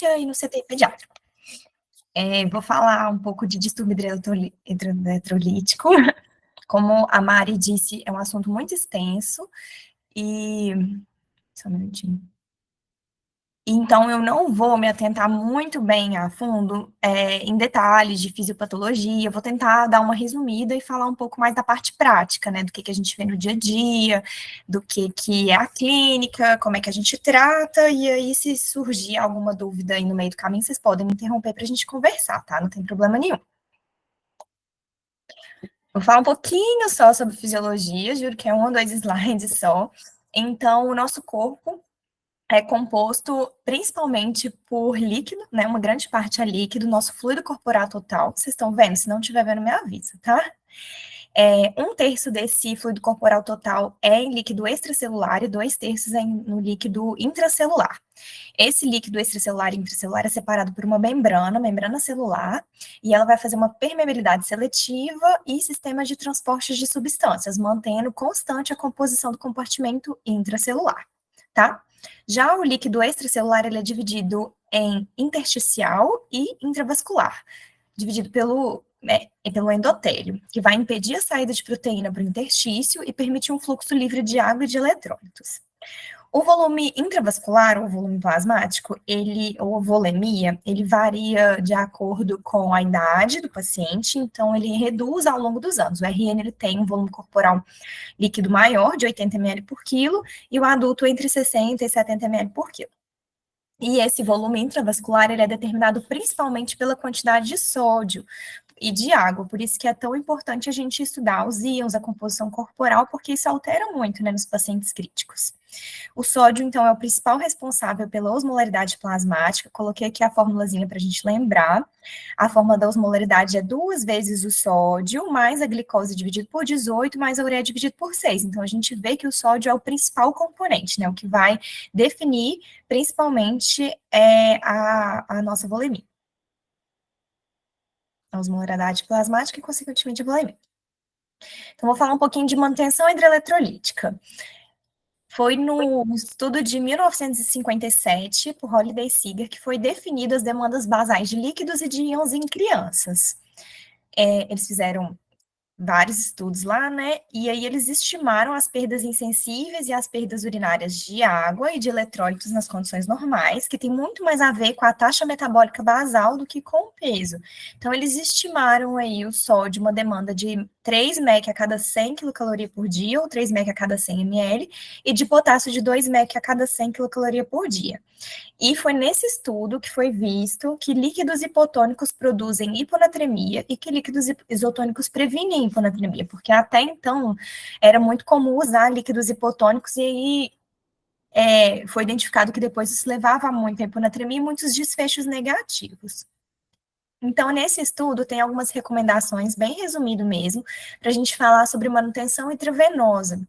e no CTI pediátrico. Vou falar um pouco de distúrbio hidroeletrolítico. Como a Mari disse, é um assunto muito extenso e... Só um minutinho. Então, eu não vou me atentar muito bem a fundo em detalhes de fisiopatologia, eu vou tentar dar uma resumida e falar um pouco mais da parte prática, né, do que a gente vê no dia a dia, do que é a clínica, como é que a gente trata, e aí se surgir alguma dúvida aí no meio do caminho, vocês podem me interromper para a gente conversar, tá? Não tem problema nenhum. Vou falar um pouquinho só sobre fisiologia, juro que é 1 ou 2 slides só. Então, o nosso corpo é composto principalmente por líquido, né? Uma grande parte é líquido, nosso fluido corporal total. Vocês estão vendo? Se não estiver vendo, me avisa, tá? 1/3 desse fluido corporal total é em líquido extracelular e 2/3 é no líquido intracelular. Esse líquido extracelular e intracelular é separado por uma membrana celular, e ela vai fazer uma permeabilidade seletiva e sistema de transporte de substâncias, mantendo constante a composição do compartimento intracelular, tá? Já o líquido extracelular, ele é dividido em intersticial e intravascular, dividido pelo endotélio, que vai impedir a saída de proteína para o interstício e permitir um fluxo livre de água e de eletrólitos. O volume intravascular, ou volume plasmático, ou volemia, ele varia de acordo com a idade do paciente, então ele reduz ao longo dos anos. O RN ele tem um volume corporal líquido maior, de 80 ml por quilo, e o adulto entre 60 e 70 ml por quilo. E esse volume intravascular ele é determinado principalmente pela quantidade de sódio e de água, por isso que é tão importante a gente estudar os íons, a composição corporal, porque isso altera muito, né, nos pacientes críticos. O sódio, então, é o principal responsável pela osmolaridade plasmática. Coloquei aqui a formulazinha para a gente lembrar. A fórmula da osmolaridade é 2 vezes o sódio, mais a glicose dividido por 18, mais a ureia dividido por 6. Então, a gente vê que o sódio é o principal componente, né? O que vai definir, principalmente, a nossa volemia. A osmolaridade plasmática e, consequentemente, a volemia. Então, vou falar um pouquinho de manutenção hidroeletrolítica. Foi no estudo de 1957, por Holliday Seeger, que foi definido as demandas basais de líquidos e de íons em crianças. Eles fizeram vários estudos lá, né? E aí eles estimaram as perdas insensíveis e as perdas urinárias de água e de eletrólitos nas condições normais, que tem muito mais a ver com a taxa metabólica basal do que com o peso. Então, eles estimaram aí o sódio, uma demanda de 3 mEq a cada 100 kcal por dia, ou 3 mEq a cada 100 ml, e de potássio de 2 mEq a cada 100 kcal por dia. E foi nesse estudo que foi visto que líquidos hipotônicos produzem hiponatremia e que líquidos isotônicos previnem hiponatremia, porque até então era muito comum usar líquidos hipotônicos e aí foi identificado que depois isso levava a muita hiponatremia e muitos desfechos negativos. Então, nesse estudo, tem algumas recomendações, bem resumido mesmo, para a gente falar sobre manutenção intravenosa,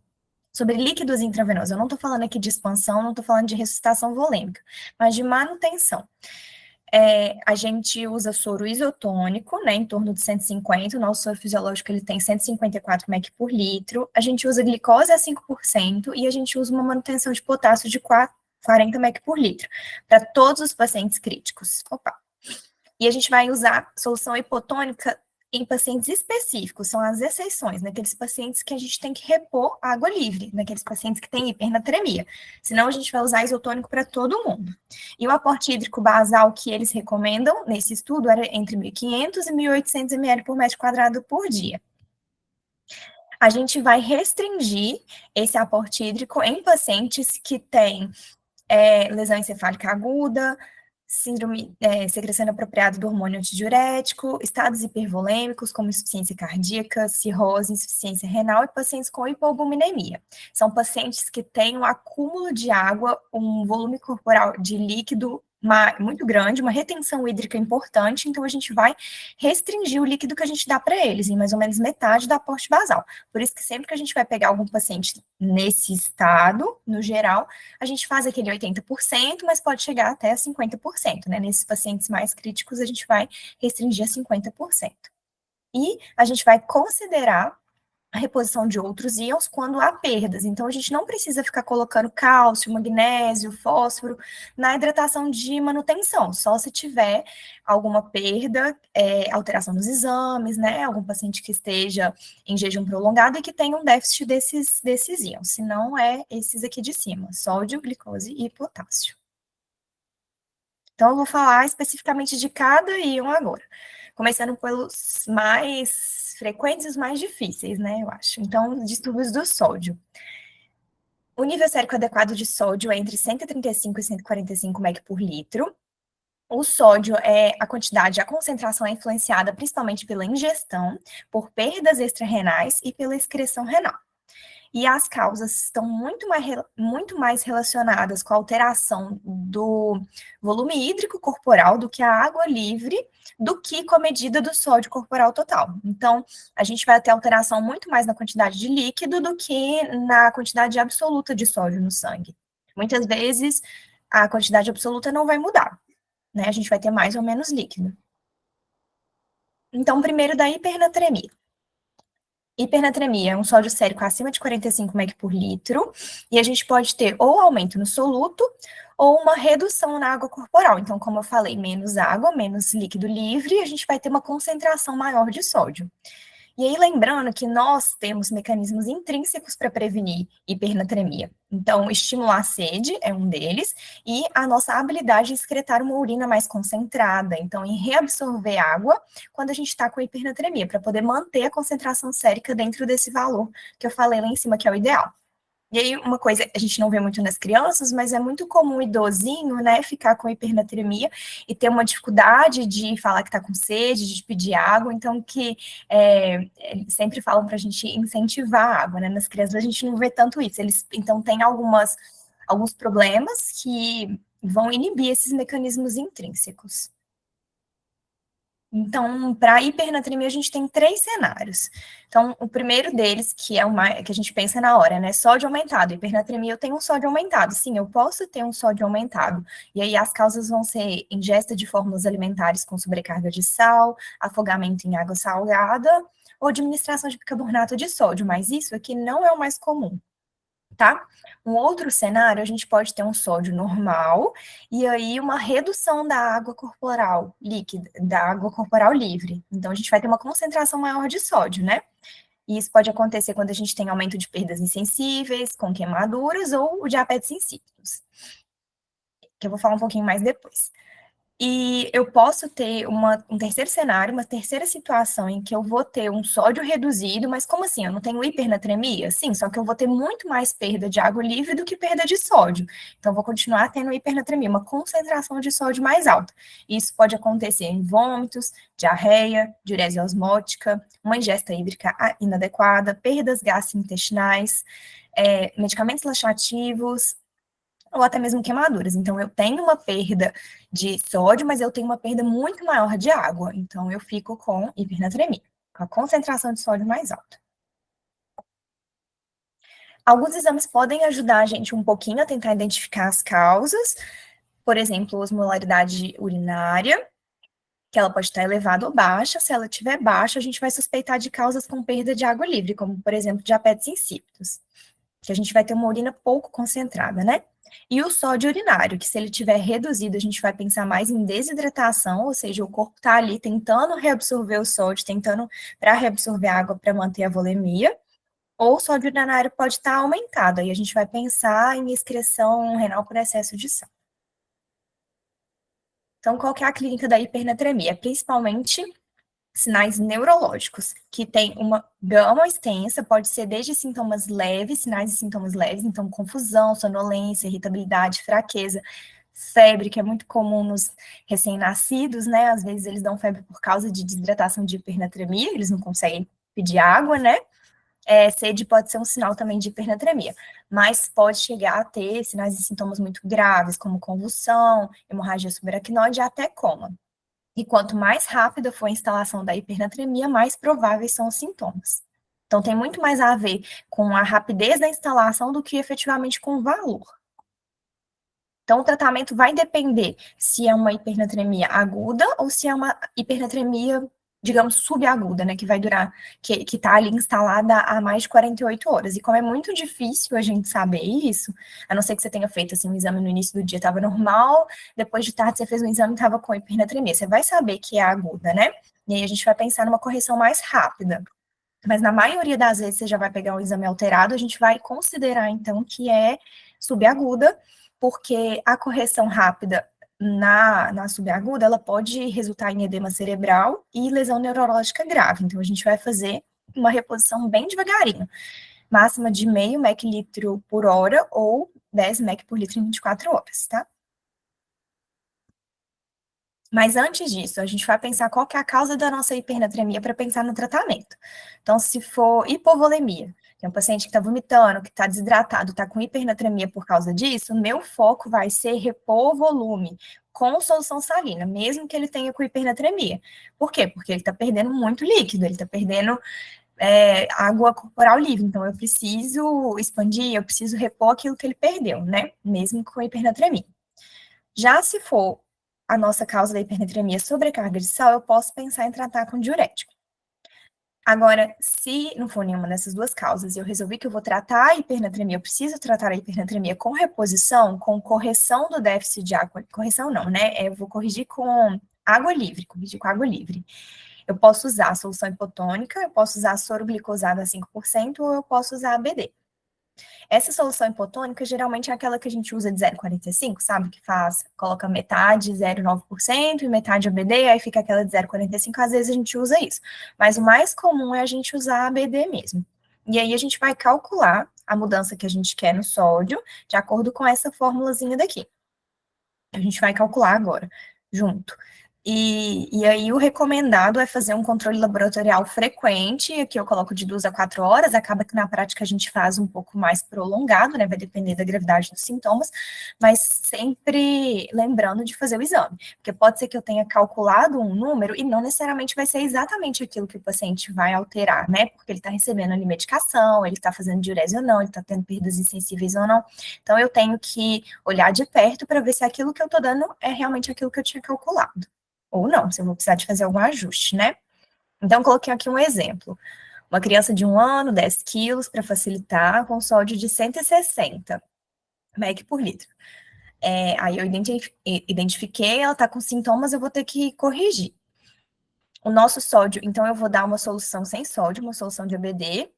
sobre líquidos intravenosos. Eu não estou falando aqui de expansão, não estou falando de ressuscitação volêmica, mas de manutenção. A gente usa soro isotônico, né, em torno de 150, o nosso soro fisiológico ele tem 154 mEq por litro, a gente usa glicose a 5% e a gente usa uma manutenção de potássio de 40 mEq por litro, para todos os pacientes críticos. E a gente vai usar solução hipotônica em pacientes específicos, são as exceções, naqueles pacientes que a gente tem que repor água livre, naqueles pacientes que têm hipernatremia. Senão, a gente vai usar isotônico para todo mundo. E o aporte hídrico basal que eles recomendam nesse estudo era entre 1.500 e 1.800 ml por metro quadrado por dia. A gente vai restringir esse aporte hídrico em pacientes que têm lesão encefálica aguda, síndrome, secreção inapropriada do hormônio antidiurético, estados hipervolêmicos, como insuficiência cardíaca, cirrose, insuficiência renal e pacientes com hipoalbuminemia. São pacientes que têm um acúmulo de água, um volume corporal de líquido muito grande, uma retenção hídrica importante, então a gente vai restringir o líquido que a gente dá para eles, em mais ou menos metade do aporte basal. Por isso que sempre que a gente vai pegar algum paciente nesse estado, no geral, a gente faz aquele 80%, mas pode chegar até 50%, né? Nesses pacientes mais críticos, a gente vai restringir a 50%. E a gente vai considerar a reposição de outros íons quando há perdas. Então, a gente não precisa ficar colocando cálcio, magnésio, fósforo na hidratação de manutenção, só se tiver alguma perda, alteração nos exames, né? Algum paciente que esteja em jejum prolongado e que tenha um déficit desses íons. Se não, é esses aqui de cima, sódio, glicose e potássio. Então, eu vou falar especificamente de cada íon agora, começando pelos mais frequentes e os mais difíceis, né, eu acho. Então, distúrbios do sódio. O nível sérico adequado de sódio é entre 135 e 145 mg por litro. O sódio é a quantidade, a concentração é influenciada principalmente pela ingestão, por perdas extrarrenais e pela excreção renal. E as causas estão muito mais relacionadas com a alteração do volume hídrico corporal do que a água livre, do que com a medida do sódio corporal total. Então, a gente vai ter alteração muito mais na quantidade de líquido do que na quantidade absoluta de sódio no sangue. Muitas vezes, a quantidade absoluta não vai mudar, né? A gente vai ter mais ou menos líquido. Então, primeiro da hipernatremia. Hipernatremia é um sódio sérico acima de 45 mg por litro, e a gente pode ter ou aumento no soluto, ou uma redução na água corporal. Então, como eu falei, menos água, menos líquido livre, a gente vai ter uma concentração maior de sódio. E aí, lembrando que nós temos mecanismos intrínsecos para prevenir hipernatremia. Então, estimular a sede é um deles, e a nossa habilidade em excretar uma urina mais concentrada, então, em reabsorver água quando a gente está com hipernatremia, para poder manter a concentração sérica dentro desse valor que eu falei lá em cima, que é o ideal. E aí, uma coisa a gente não vê muito nas crianças, mas é muito comum o idosinho, né, ficar com hipernatremia e ter uma dificuldade de falar que tá com sede, de pedir água, então que eles sempre falam para a gente incentivar a água, né? Nas crianças a gente não vê tanto isso. Eles, então, tem alguns problemas que vão inibir esses mecanismos intrínsecos. Então, para hipernatremia, a gente tem 3 cenários. Então, o primeiro deles, que é o que a gente pensa na hora, né? Sódio aumentado. Hipernatremia, eu tenho um sódio aumentado. Sim, eu posso ter um sódio aumentado. E aí, as causas vão ser ingesta de fórmulas alimentares com sobrecarga de sal, afogamento em água salgada ou administração de bicarbonato de sódio. Mas isso aqui não é o mais comum, tá? Um outro cenário, a gente pode ter um sódio normal e aí uma redução da água corporal líquida, da água corporal livre. Então, a gente vai ter uma concentração maior de sódio, né? E isso pode acontecer quando a gente tem aumento de perdas insensíveis, com queimaduras ou o diabetes insípidos, que eu vou falar um pouquinho mais depois. E eu posso ter um terceiro cenário, uma terceira situação em que eu vou ter um sódio reduzido, mas como assim? Eu não tenho hipernatremia? Sim, só que eu vou ter muito mais perda de água livre do que perda de sódio. Então, eu vou continuar tendo hipernatremia, uma concentração de sódio mais alta. Isso pode acontecer em vômitos, diarreia, diurese osmótica, uma ingesta hídrica inadequada, perdas gastrointestinais, medicamentos laxativos, ou até mesmo queimaduras. Então, eu tenho uma perda de sódio, mas eu tenho uma perda muito maior de água. Então, eu fico com hipernatremia, com a concentração de sódio mais alta. Alguns exames podem ajudar a gente um pouquinho a tentar identificar as causas, por exemplo, osmolaridade urinária, que ela pode estar elevada ou baixa. Se ela estiver baixa, a gente vai suspeitar de causas com perda de água livre, como, por exemplo, diabetes insípidos, que a gente vai ter uma urina pouco concentrada, né? E o sódio urinário, que se ele tiver reduzido, a gente vai pensar mais em desidratação, ou seja, o corpo está ali tentando reabsorver o sódio, tentando para reabsorver a água para manter a volemia, ou o sódio urinário pode estar aumentado, aí a gente vai pensar em excreção renal por excesso de sal. Então, qual que é a clínica da hipernatremia? Principalmente sinais neurológicos, que tem uma gama extensa, pode ser desde sintomas leves, sinais e sintomas leves, então confusão, sonolência, irritabilidade, fraqueza, febre, que é muito comum nos recém-nascidos, né? Às vezes eles dão febre por causa de desidratação de hipernatremia, eles não conseguem pedir água, né? Sede pode ser um sinal também de hipernatremia, mas pode chegar a ter sinais e sintomas muito graves, como convulsão, hemorragia subaracnoide e até coma. E quanto mais rápida for a instalação da hipernatremia, mais prováveis são os sintomas. Então, tem muito mais a ver com a rapidez da instalação do que efetivamente com o valor. Então, o tratamento vai depender se é uma hipernatremia aguda ou se é uma hipernatremia digamos, subaguda, né, que vai durar, que tá ali instalada há mais de 48 horas. E como é muito difícil a gente saber isso, a não ser que você tenha feito, assim, um exame no início do dia, estava normal, depois de tarde você fez um exame e estava com hipernatremia. Você vai saber que é aguda, né? E aí a gente vai pensar numa correção mais rápida. Mas na maioria das vezes você já vai pegar um exame alterado, a gente vai considerar, então, que é subaguda, porque a correção rápida na subaguda, ela pode resultar em edema cerebral e lesão neurológica grave. Então, a gente vai fazer uma reposição bem devagarinho, máxima de meio ml por hora ou 10 mEq por litro em 24 horas, tá? Mas antes disso, a gente vai pensar qual que é a causa da nossa hipernatremia para pensar no tratamento. Então, se for hipovolemia, que é um paciente que está vomitando, que está desidratado, está com hipernatremia por causa disso, meu foco vai ser repor o volume com solução salina, mesmo que ele tenha com hipernatremia. Por quê? Porque ele está perdendo muito líquido, ele está perdendo água corporal livre, então eu preciso expandir, eu preciso repor aquilo que ele perdeu, né? Mesmo com hipernatremia. Já se for a nossa causa da hipernatremia sobrecarga de sal, eu posso pensar em tratar com diurético. Agora, se não for nenhuma dessas duas causas e eu resolvi que eu vou tratar a hipernatremia, eu preciso tratar a hipernatremia com reposição, com correção do déficit de água, correção não, né? Eu vou corrigir com água livre, corrigir com água livre. Eu posso usar a solução hipotônica, eu posso usar soro glicosado a 5% ou eu posso usar ABD. Essa solução hipotônica geralmente é aquela que a gente usa de 0,45, sabe? Que faz, coloca metade 0,9% e metade ABD, aí fica aquela de 0,45, às vezes a gente usa isso. Mas o mais comum é a gente usar ABD mesmo. E aí a gente vai calcular a mudança que a gente quer no sódio, de acordo com essa formulazinha daqui. A gente vai calcular agora, junto. E aí o recomendado é fazer um controle laboratorial frequente, aqui eu coloco de 2 a 4 horas, acaba que na prática a gente faz um pouco mais prolongado, né, vai depender da gravidade dos sintomas, mas sempre lembrando de fazer o exame, porque pode ser que eu tenha calculado um número e não necessariamente vai ser exatamente aquilo que o paciente vai alterar, né, porque ele está recebendo ali medicação, ele está fazendo diurese ou não, ele está tendo perdas insensíveis ou não, então eu tenho que olhar de perto para ver se aquilo que eu estou dando é realmente aquilo que eu tinha calculado ou não, se eu vou precisar de fazer algum ajuste, né? Então, coloquei aqui um exemplo. Uma criança de 1 ano, 10 quilos, para facilitar, com sódio de 160 mEq por litro. Aí eu identifiquei, ela está com sintomas, eu vou ter que corrigir. O nosso sódio, então eu vou dar uma solução sem sódio, uma solução de ABD.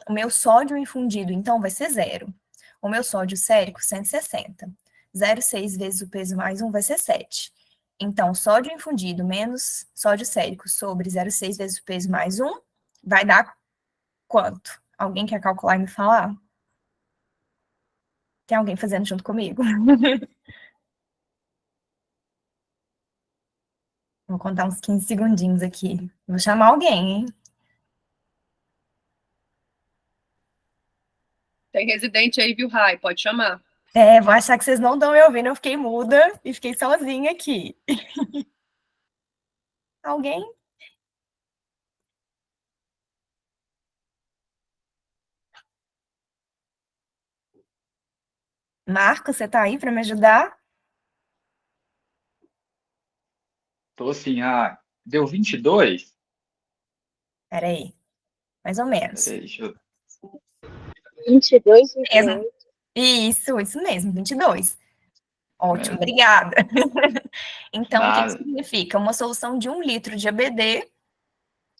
O meu sódio infundido, então, vai ser 0. O meu sódio sérico, 160. 0,6 vezes o peso mais 1 vai ser 7. Então, sódio infundido menos sódio sérico sobre 0,6 vezes o peso mais 1 vai dar quanto? Alguém quer calcular e me falar? Tem alguém fazendo junto comigo? Vou contar uns 15 segundinhos aqui. Vou chamar alguém, hein? Tem residente aí, viu, Rai? Pode chamar. Vou achar que vocês não estão me ouvindo. Eu fiquei muda e fiquei sozinha aqui. Alguém? Marco, você tá aí para me ajudar? Tô assim, deu 22? Peraí, mais ou menos. Peraí, deixa eu... 22 e Mesmo. 8. Isso mesmo, 22. Ótimo, É, obrigada. Então, o que nada. significa? Uma solução de 1 litro de ABD,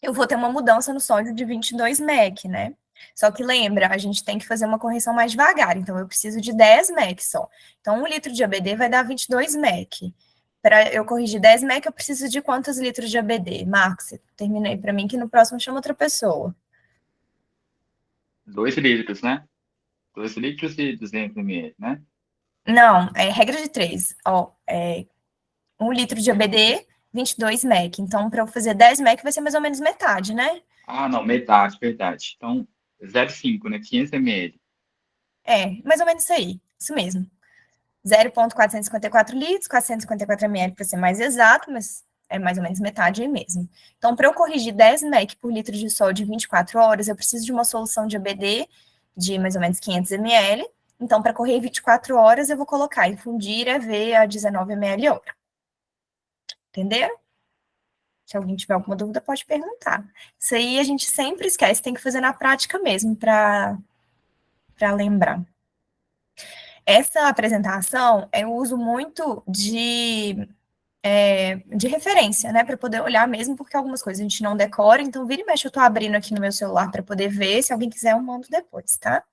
eu vou ter uma mudança no sódio de 22 mEq, né? Só que lembra, a gente tem que fazer uma correção mais devagar, então eu preciso de 10 mEq só. Então, 1 litro de ABD vai dar 22 mEq. Para eu corrigir 10 mEq, eu preciso de quantos litros de ABD? Marcos, você termina aí para mim, que no próximo chama outra pessoa. 2 litros, né? 2 litros e 200 ml, né? Não, é regra de 3. Ó, 1 litro de ABD, 22 mEq. Então, para eu fazer 10 mEq, vai ser mais ou menos metade, né? Ah, não, metade, verdade. Então, 0,5, né? 500 ml. Mais ou menos isso aí. Isso mesmo. 0,454 litros, 454 ml para ser mais exato, mas é mais ou menos metade aí mesmo. Então, para eu corrigir 10 mEq por litro de sódio em 24 horas, eu preciso de uma solução de ABD de mais ou menos 500 ml. Então, para correr 24 horas, eu vou colocar infundir EV a 19 ml hora. Entenderam? Se alguém tiver alguma dúvida, pode perguntar. Isso aí a gente sempre esquece, tem que fazer na prática mesmo para lembrar. Essa apresentação eu uso muito de referência, né, para poder olhar mesmo, porque algumas coisas a gente não decora, então vira e mexe, eu estou abrindo aqui no meu celular para poder ver, se alguém quiser eu mando depois, tá?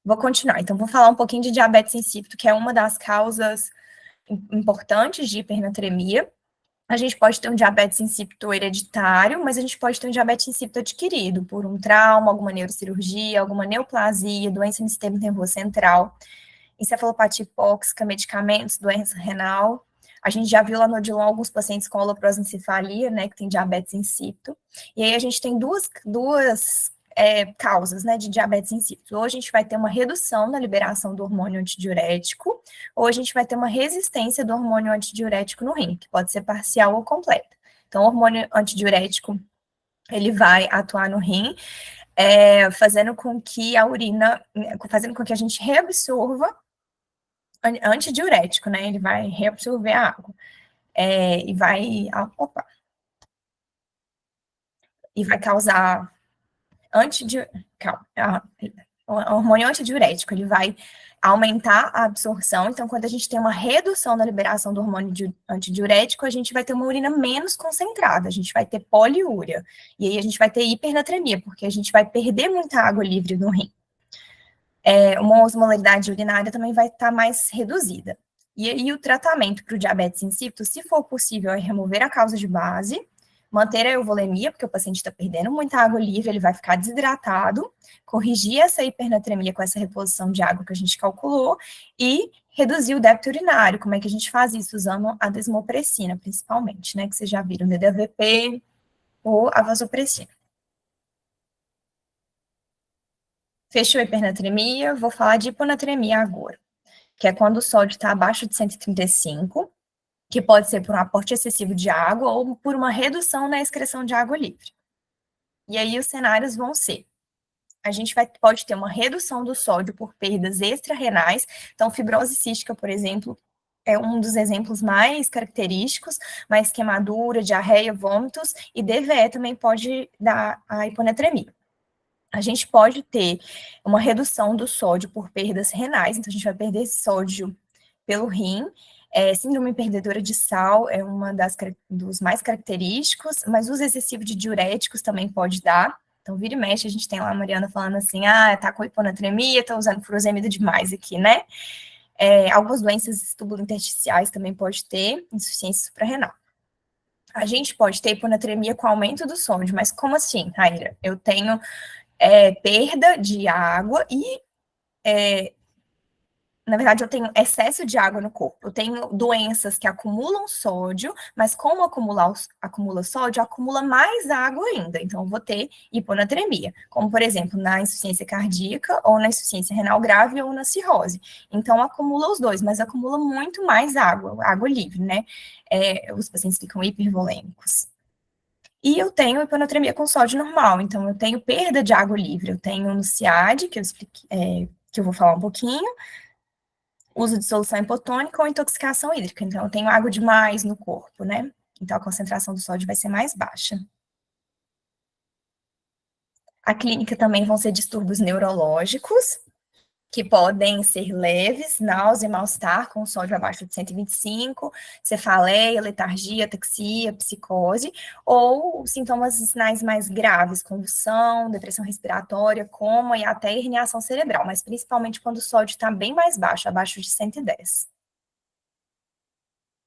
Vou continuar, então vou falar um pouquinho de diabetes insípido, que é uma das causas importantes de hipernatremia. A gente pode ter um diabetes insípido hereditário, mas a gente pode ter um diabetes insípido adquirido por um trauma, alguma neurocirurgia, alguma neoplasia, doença no sistema nervoso central, encefalopatia hipóxica, medicamentos, doença renal. A gente já viu lá no Odilon alguns pacientes com holoprosencefalia, né, que tem diabetes insípido. E aí a gente tem duas causas, né, de diabetes insípido. Ou a gente vai ter uma redução na liberação do hormônio antidiurético, ou a gente vai ter uma resistência do hormônio antidiurético no rim, que pode ser parcial ou completa. Então, o hormônio antidiurético, ele vai atuar no rim, fazendo com que a urina, fazendo com que a gente reabsorva antidiurético, né? Ele vai reabsorver a água. E vai causar o hormônio antidiurético, ele vai aumentar a absorção, então quando a gente tem uma redução na liberação do hormônio antidiurético, a gente vai ter uma urina menos concentrada, a gente vai ter poliúria, e aí a gente vai ter hipernatremia, porque a gente vai perder muita água livre no rim. Uma osmolaridade urinária também vai estar mais reduzida. E aí o tratamento para o diabetes insípido, se for possível, é remover a causa de base, manter a euvolemia, porque o paciente está perdendo muita água livre, ele vai ficar desidratado, corrigir essa hipernatremia com essa reposição de água que a gente calculou e reduzir o débito urinário. Como é que a gente faz isso? Usando a desmopressina, principalmente, né? Que vocês já viram, DDAVP ou a vasopressina. Fechou a hipernatremia, vou falar de hiponatremia agora, que é quando o sódio está abaixo de 135, que pode ser por um aporte excessivo de água ou por uma redução na excreção de água livre. E aí os cenários vão ser: a gente pode ter uma redução do sódio por perdas extra-renais, então fibrose cística, por exemplo, é um dos exemplos mais característicos, mas queimadura, diarreia, vômitos, e DVE também pode dar a hiponatremia. A gente pode ter uma redução do sódio por perdas renais, então a gente vai perder sódio pelo rim. Síndrome perdedora de sal é uma dos mais característicos, mas uso excessivo de diuréticos também pode dar. Então, vira e mexe, a gente tem lá a Mariana falando assim, tá com hiponatremia, tá usando furosemida demais aqui, né? Algumas doenças tubulointersticiais também pode ter, insuficiência suprarrenal. A gente pode ter hiponatremia com aumento do sódio, mas como assim, Raíra? Eu tenho perda de água e, na verdade, eu tenho excesso de água no corpo. Eu tenho doenças que acumulam sódio, mas como acumula sódio, acumula mais água ainda. Então, eu vou ter hiponatremia, como, por exemplo, na insuficiência cardíaca, ou na insuficiência renal grave, ou na cirrose. Então, acumula os dois, mas acumula muito mais água livre, né? Os pacientes ficam hipervolêmicos. E eu tenho hiponatremia com sódio normal, então eu tenho perda de água livre, eu tenho no CIAD, que eu vou falar um pouquinho, uso de solução hipotônica ou intoxicação hídrica, então eu tenho água demais no corpo, né? Então a concentração do sódio vai ser mais baixa. A clínica também vão ser distúrbios neurológicos, que podem ser leves, náusea e mal-estar com sódio abaixo de 125, cefaleia, letargia, ataxia, psicose, ou sintomas e sinais mais graves, convulsão, depressão respiratória, coma e até herniação cerebral, mas principalmente quando o sódio está bem mais baixo, abaixo de 110.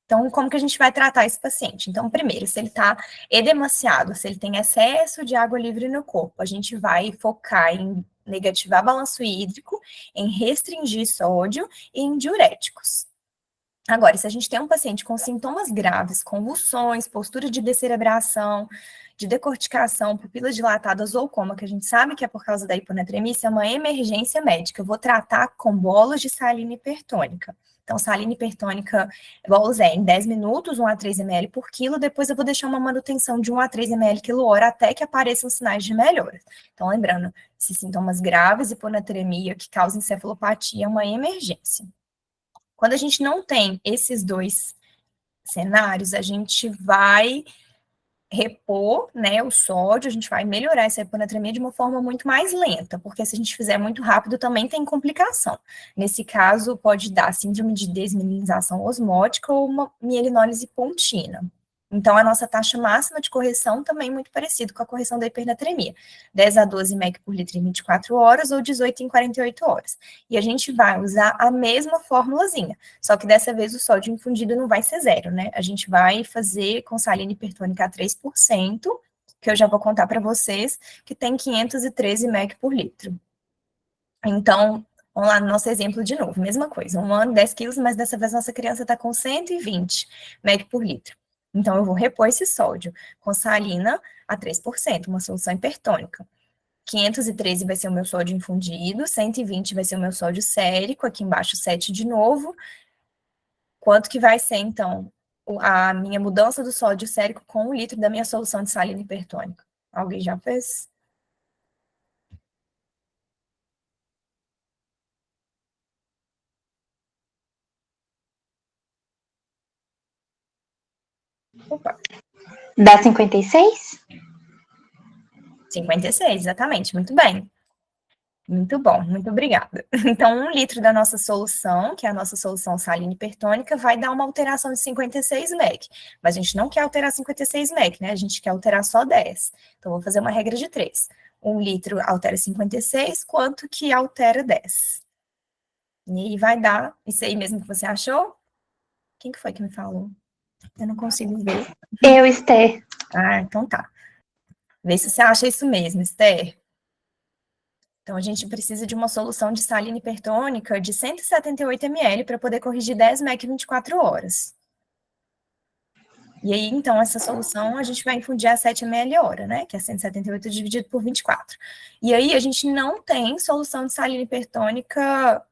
Então, como que a gente vai tratar esse paciente? Então, primeiro, se ele está edemaciado, se ele tem excesso de água livre no corpo, a gente vai focar em negativar balanço hídrico, em restringir sódio e em diuréticos. Agora, se a gente tem um paciente com sintomas graves, convulsões, postura de descerebração, de decorticação, pupilas dilatadas ou coma, que a gente sabe que é por causa da hiponatremia, isso é uma emergência médica. Eu vou tratar com bolos de salina hipertônica. Então, salina hipertônica, bolos em 10 minutos, 1 a 3 ml por quilo, depois eu vou deixar uma manutenção de 1 a 3 ml quilo-hora até que apareçam sinais de melhora. Então, lembrando, esses sintomas graves, hiponatremia, que causam encefalopatia, é uma emergência. Quando a gente não tem esses dois cenários, a gente vai repor, né, o sódio, a gente vai melhorar essa hiponatremia de uma forma muito mais lenta, porque se a gente fizer muito rápido também tem complicação. Nesse caso, pode dar síndrome de desmineralização osmótica ou uma mielinólise pontina. Então, a nossa taxa máxima de correção também é muito parecido com a correção da hipernatremia, 10 a 12 mEq por litro em 24 horas ou 18 em 48 horas. E a gente vai usar a mesma formulazinha, só que dessa vez o sódio infundido não vai ser zero, né? A gente vai fazer com salina hipertônica a 3%, que eu já vou contar para vocês, que tem 513 mEq por litro. Então, vamos lá no nosso exemplo de novo, mesma coisa, 1 ano, 10 quilos, mas dessa vez nossa criança está com 120 mEq por litro. Então, eu vou repor esse sódio com salina a 3%, uma solução hipertônica. 513 vai ser o meu sódio infundido, 120 vai ser o meu sódio sérico, aqui embaixo 7 de novo. Quanto que vai ser, então, a minha mudança do sódio sérico com 1 litro da minha solução de salina hipertônica? Alguém já fez? Opa. Dá 56? 56, exatamente, muito bem. Muito bom, muito obrigada. Então, 1 litro da nossa solução, que é a nossa solução salina hipertônica, vai dar uma alteração de 56 mEq. Mas a gente não quer alterar 56 mEq, né? A gente quer alterar só 10. Então, vou fazer uma regra de 3. 1 litro altera 56, quanto que altera 10? E aí vai dar isso aí mesmo que você achou? Quem que foi que me falou? Eu não consigo ver. Eu, Esther. Ah, então tá. Vê se você acha isso mesmo, Esther. Então, a gente precisa de uma solução de salina hipertônica de 178 ml para poder corrigir 10 mEq em 24 horas. E aí, então, essa solução a gente vai infundir a 7 ml hora, né? Que é 178 dividido por 24. E aí, a gente não tem solução de salina hipertônica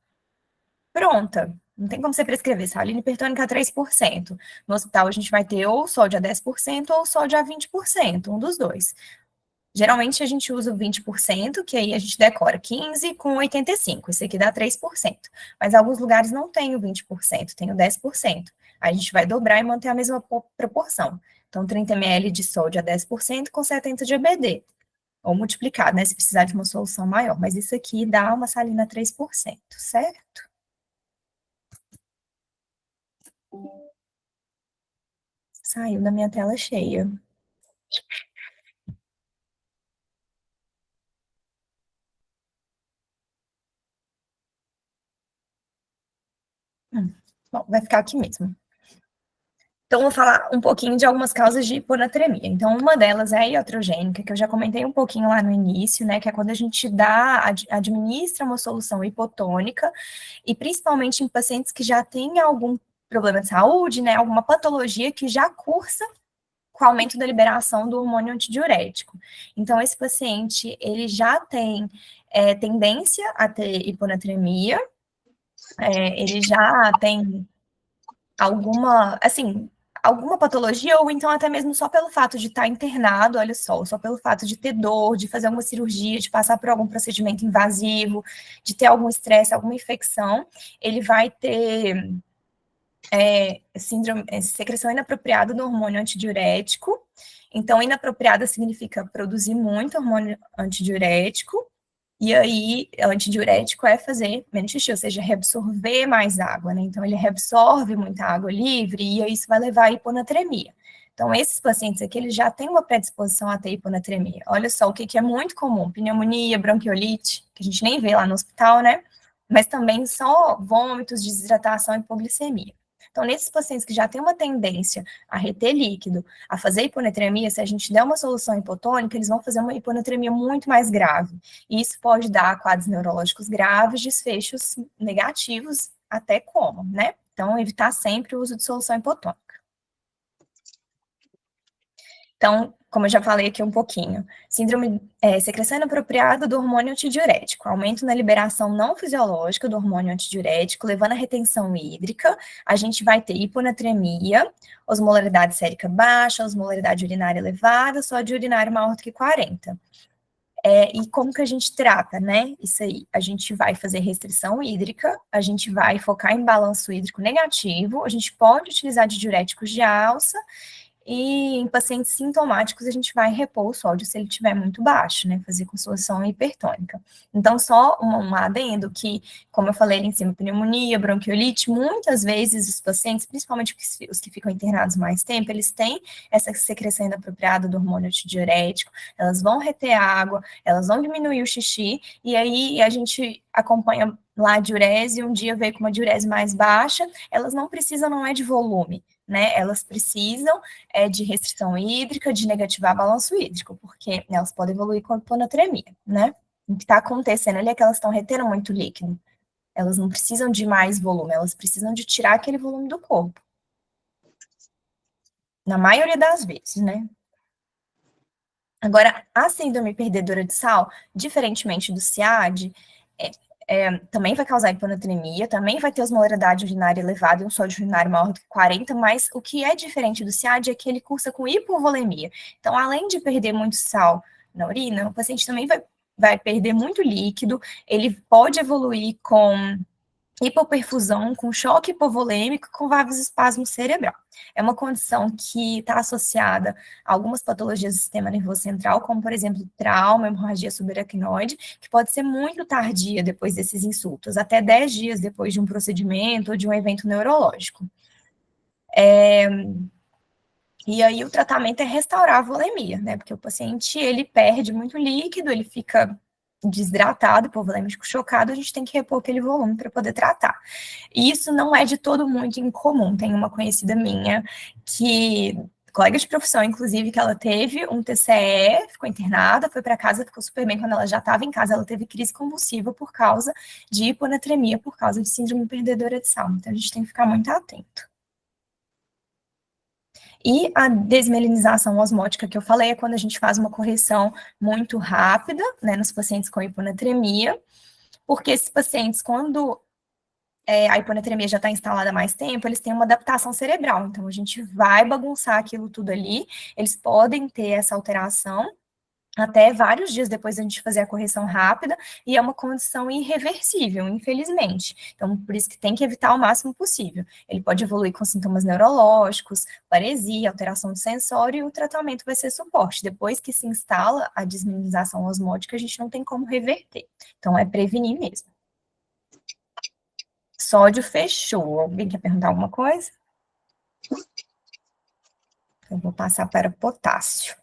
pronta. Não tem como você prescrever salina hipertônica a 3%. No hospital, a gente vai ter ou sódio a 10% ou sódio a 20%, um dos dois. Geralmente a gente usa o 20%, que aí a gente decora 15 com 85, isso aqui dá 3%. Mas alguns lugares não tem o 20%, tem o 10%. Aí a gente vai dobrar e manter a mesma proporção. Então, 30 ml de sódio a 10% com 70 de EBD. Ou multiplicado, né, se precisar de uma solução maior. Mas isso aqui dá uma salina a 3%, certo? Saiu da minha tela cheia. Bom, vai ficar aqui mesmo. Então, vou falar um pouquinho de algumas causas de hiponatremia. Então, uma delas é a iatrogênica, que eu já comentei um pouquinho lá no início, né, que é quando a gente administra uma solução hipotônica, e principalmente em pacientes que já têm algum problema de saúde, né, alguma patologia que já cursa com o aumento da liberação do hormônio antidiurético. Então, esse paciente, ele já tem tendência a ter hiponatremia, ele já tem alguma patologia, ou então até mesmo só pelo fato de estar internado, olha só pelo fato de ter dor, de fazer alguma cirurgia, de passar por algum procedimento invasivo, de ter algum estresse, alguma infecção, ele vai ter secreção inapropriada do hormônio antidiurético. Então, inapropriada significa produzir muito hormônio antidiurético, e aí, o antidiurético é fazer menos xixi, ou seja, reabsorver mais água, né? Então, ele reabsorve muita água livre, e aí isso vai levar à hiponatremia. Então, esses pacientes aqui, eles já têm uma predisposição a ter hiponatremia. Olha só o que é muito comum: pneumonia, bronquiolite, que a gente nem vê lá no hospital, né? Mas também só vômitos, desidratação e hipoglicemia. Então, nesses pacientes que já têm uma tendência a reter líquido, a fazer hiponatremia, se a gente der uma solução hipotônica, eles vão fazer uma hiponatremia muito mais grave. E isso pode dar quadros neurológicos graves, desfechos negativos, até como, né? Então, evitar sempre o uso de solução hipotônica. Então, como eu já falei aqui um pouquinho, secreção inapropriada do hormônio antidiurético, aumento na liberação não fisiológica do hormônio antidiurético, levando à retenção hídrica, a gente vai ter hiponatremia, osmolaridade sérica baixa, osmolaridade urinária elevada, sódio urinário maior do que 40. E como que a gente trata, né? Isso aí, a gente vai fazer restrição hídrica, a gente vai focar em balanço hídrico negativo, a gente pode utilizar de diuréticos de alça, e em pacientes sintomáticos, a gente vai repor o sódio se ele estiver muito baixo, né? Fazer com solução hipertônica. Então, só um adendo que, como eu falei ali em cima, pneumonia, bronquiolite, muitas vezes os pacientes, principalmente os que ficam internados mais tempo, eles têm essa secreção inapropriada do hormônio antidiurético, elas vão reter água, elas vão diminuir o xixi, e aí a gente acompanha lá a diurese, um dia veio com uma diurese mais baixa, elas não precisam, não é de volume, né? Elas precisam de restrição hídrica, de negativar balanço hídrico, porque elas podem evoluir com hiponatremia, né? O que está acontecendo ali é que elas estão retendo muito líquido. Elas não precisam de mais volume, elas precisam de tirar aquele volume do corpo. Na maioria das vezes, né? Agora, a síndrome perdedora de sal, diferentemente do SIAD, também vai causar hiponatremia, também vai ter osmolaridade urinária elevada e um sódio urinário maior do que 40, mas o que é diferente do SIAD é que ele cursa com hipovolemia. Então, além de perder muito sal na urina, o paciente também vai perder muito líquido, ele pode evoluir com hipoperfusão, com choque hipovolêmico, com vasoespasmo cerebral. É uma condição que está associada a algumas patologias do sistema nervoso central, como, por exemplo, trauma, hemorragia subaracnoide, que pode ser muito tardia depois desses insultos, até 10 dias depois de um procedimento ou de um evento neurológico. E aí o tratamento é restaurar a volemia, né? Porque o paciente, ele perde muito líquido, ele fica desidratado, hipovolêmico chocado, a gente tem que repor aquele volume para poder tratar. E isso não é de todo muito incomum. Tem uma conhecida minha que, colega de profissão, inclusive, que ela teve um TCE, ficou internada, foi para casa, ficou super bem. Quando ela já estava em casa, ela teve crise convulsiva por causa de hiponatremia, por causa de síndrome perdedora de sal. Então, a gente tem que ficar muito atento. E a desmelinização osmótica que eu falei é quando a gente faz uma correção muito rápida, né, nos pacientes com hiponatremia, porque esses pacientes, quando a hiponatremia já está instalada há mais tempo, eles têm uma adaptação cerebral, então a gente vai bagunçar aquilo tudo ali, eles podem ter essa alteração, até vários dias depois da gente fazer a correção rápida, e é uma condição irreversível, infelizmente. Então, por isso que tem que evitar o máximo possível. Ele pode evoluir com sintomas neurológicos, paresia, alteração do sensório, e o tratamento vai ser suporte. Depois que se instala a desminimização osmótica, a gente não tem como reverter. Então, é prevenir mesmo. Sódio fechou. Alguém quer perguntar alguma coisa? Eu vou passar para potássio.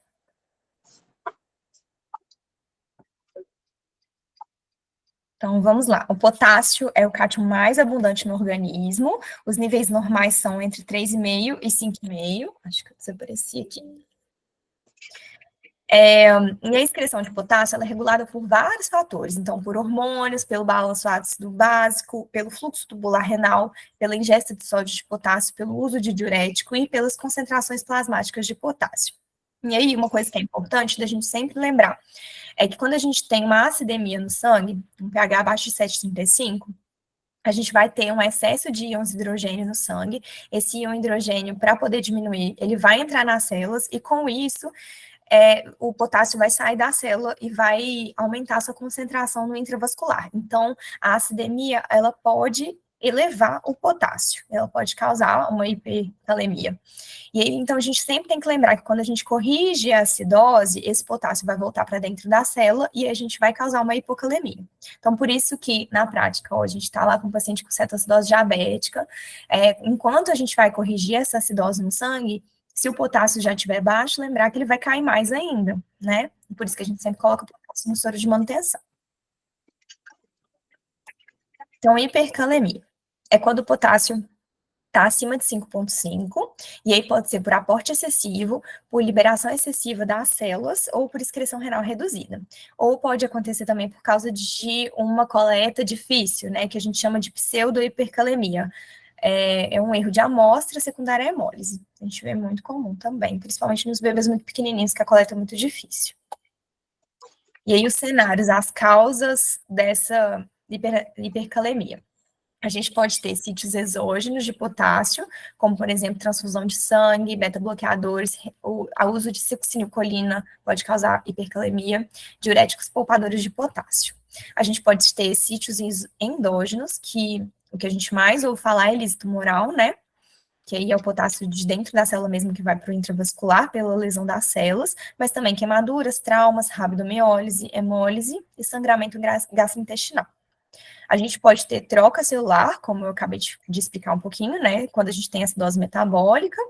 Então, vamos lá. O potássio é o cátion mais abundante no organismo. Os níveis normais são entre 3,5 e 5,5. Acho que desapareci aqui. E a excreção de potássio ela é regulada por vários fatores. Então, por hormônios, pelo balanço ácido básico, pelo fluxo tubular renal, pela ingesta de sódio de potássio, pelo uso de diurético e pelas concentrações plasmáticas de potássio. E aí, uma coisa que é importante da gente sempre lembrar é que quando a gente tem uma acidemia no sangue, um pH abaixo de 7,35, a gente vai ter um excesso de íons hidrogênio no sangue. Esse íon hidrogênio, para poder diminuir, ele vai entrar nas células e, com isso, o potássio vai sair da célula e vai aumentar a sua concentração no intravascular. Então, a acidemia, ela pode elevar o potássio, ela pode causar uma hipercalemia. E aí, então, a gente sempre tem que lembrar que quando a gente corrige a acidose, esse potássio vai voltar para dentro da célula e a gente vai causar uma hipocalemia. Então, por isso que, na prática, hoje a gente está lá com um paciente com cetoacidose diabética, enquanto a gente vai corrigir essa acidose no sangue, se o potássio já estiver baixo, lembrar que ele vai cair mais ainda, né? Por isso que a gente sempre coloca o potássio no soro de manutenção. Então, hipercalemia é quando o potássio está acima de 5,5, e aí pode ser por aporte excessivo, por liberação excessiva das células, ou por excreção renal reduzida. Ou pode acontecer também por causa de uma coleta difícil, né, que a gente chama de pseudohipercalemia. É um erro de amostra secundária à hemólise. A gente vê muito comum também, principalmente nos bebês muito pequenininhos, que a coleta é muito difícil. E aí os cenários, as causas dessa hipercalemia. A gente pode ter sítios exógenos de potássio, como, por exemplo, transfusão de sangue, beta-bloqueadores, o uso de succinilcolina pode causar hipercalemia, diuréticos poupadores de potássio. A gente pode ter sítios endógenos, que o que a gente mais ouve falar é elise tumoral, né? Que aí é o potássio de dentro da célula mesmo que vai para o intravascular pela lesão das células, mas também queimaduras, traumas, rabdomiólise, hemólise e sangramento gastrointestinal. A gente pode ter troca celular, como eu acabei de explicar um pouquinho, né? Quando a gente tem acidose metabólica,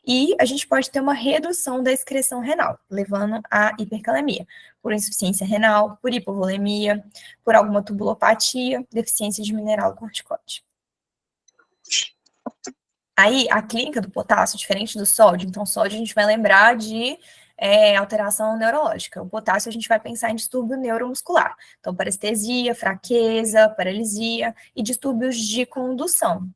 e a gente pode ter uma redução da excreção renal, levando à hipercalemia, por insuficiência renal, por hipovolemia, por alguma tubulopatia, deficiência de mineral corticoide. Aí, a clínica do potássio, diferente do sódio, então, sódio a gente vai lembrar de alteração neurológica. O potássio a gente vai pensar em distúrbio neuromuscular. Então, parestesia, fraqueza, paralisia e distúrbios de condução.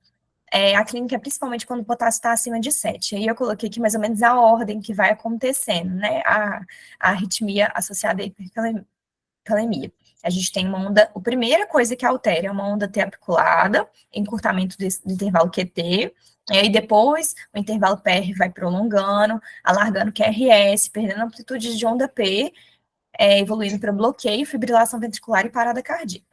A clínica é principalmente quando o potássio está acima de 7. Aí eu coloquei aqui mais ou menos a ordem que vai acontecendo, né? A arritmia associada à hipercalemia. A gente tem uma onda, a primeira coisa que altera é uma onda T apiculada, encurtamento do intervalo QT, e aí depois o intervalo PR vai prolongando, alargando QRS, perdendo amplitude de onda P, evoluindo para bloqueio, fibrilação ventricular e parada cardíaca.